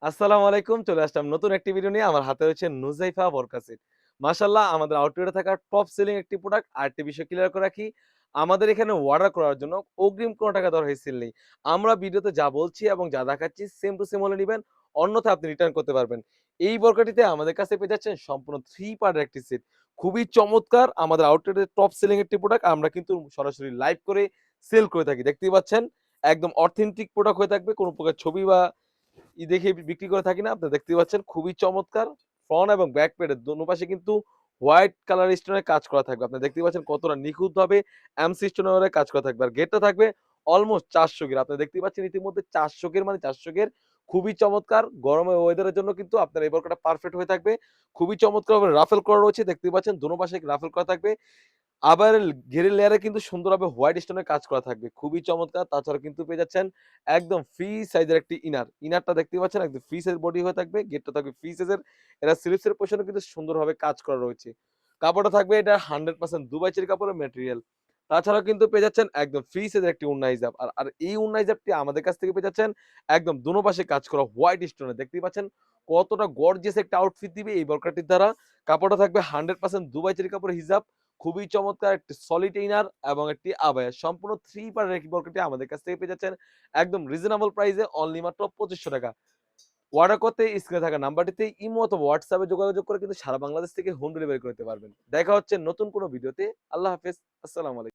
আসসালামু আলাইকুম। চলে আসলাম নতুন একটি ভিডিও নিয়ে। আমার হাতে রয়েছে নুজাইফা বোরকা সেট। মাশাআল্লাহ আমাদের আউটলেটে থাকা টপ সেলিং একটি প্রোডাক্ট। আরেকটি বিষয় ক্লিয়ার করে রাখি, আমাদের এখানে অর্ডার করার জন্য অগ্রিম কোনো টাকা দেওয়ার হেসিল নেই। আমরা ভিডিওতে যা বলছি এবং যা দেখাচ্ছি সেম টু সেম হলে নিবেন। অন্যথায় আপনি রিটার্ন করতে পারবেন। এই বোরকাটিতে আমাদের কাছে পেয়ে যাচ্ছেন সম্পূর্ণ 3 পার্টের একটি সেট। খুবই চমৎকার আমাদের আউটলেটের টপ সেলিং একটি প্রোডাক্ট। আমরা কিন্তু সরাসরি লাইভ করে সেল করে থাকি। দেখতেই পাচ্ছেন একদম অথেন্টিক প্রোডাক্ট হয়ে থাকবে। কোনো প্রকার ছবি বা দেখে বিক্রি করে থাকি না। আপনারা দেখতেই পাচ্ছেন খুবই চমৎকার। ফ্রন্ট এবং ব্যাক প্যাডের দোনো পাশে কিন্তু হোয়াইট কালার স্টোনের কাজ করা থাকবে। আপনারা দেখতেই পাচ্ছেন কতটা নিখুঁতভাবে এমসি স্টোনের কাজ করা থাকবে। আর গেটটা থাকবে অলমোস্ট 400 গের। আপনারা দেখতেই পাচ্ছেন ইতিমধ্যে 400 গের মানে 400 গের। খুবই চমৎকার। গরমের ওয়েদারের জন্য কিন্তু আপনার এই বোরকাটা পারফেক্ট হয়ে থাকবে। খুবই চমৎকারভাবে রাফেল করা রয়েছে। দেখতেই পাচ্ছেন দোনো পাশে রাফেল করা থাকবে। আবার ঘেরের লেয়ারে কিন্তু সুন্দরভাবে হোয়াইট স্টোনের কাজ করা থাকবে। খুবই চমৎকার। তাছাড়া কিন্তু পেয়ে যাচ্ছেন একদম ফ্রি সাইজের একটি ইনার। ইনারটা দেখতেই পাচ্ছেন একদম ফ্রি সাইজ বডি হয়ে থাকবে। গেটটা থাকবে ফ্রি সাইজের। এরা স্লিপস এর পোরশনে কিন্তু সুন্দরভাবে কাজ করা রয়েছে। কাপড়টা থাকবে এটা 100% দুবাই চেরি কাপড়ের ম্যাটেরিয়াল। তাছাড়াও কিন্তু পেয়ে যাচ্ছেন একদম ফ্রি সাইজের একটি ওড়না হিজাব। আর এই ওড়না হিজাবটি আমাদের কাছ থেকে পেয়ে যাচ্ছেন একদম দোনো পাশে কাজ করা হোয়াইট স্টোনে। দেখতেই পাচ্ছেন কতটা গর্জিয়াস একটা আউটফিট দিবে এই বোরকাটির দ্বারা। কাপড়টা থাকবে 100% দুবাই চেরি কাপড়ের হিজাব। খুবই চমৎকার একটি সলিড ইনার এবং একটি আবায়া। সম্পূর্ণ 3 পার্টের একটি বোরকাটি আমাদের কাছ থেকে পেয়ে যাচ্ছেন একদম রিজনেবল প্রাইসে অনলি মাত্র ৳২৫০০। অর্ডার করতে স্ক্রিনে থাকা নাম্বারটিতে ইমো অথবা হোয়াটসঅ্যাপে যোগাযোগ করে কিন্তু সারা বাংলাদেশ থেকে হোম ডেলিভারি করে নিতে পারবেন। দেখা হচ্ছে নতুন কোনো ভিডিওতে। আল্লাহ হাফেজ। আসসালামু আলাইকুম।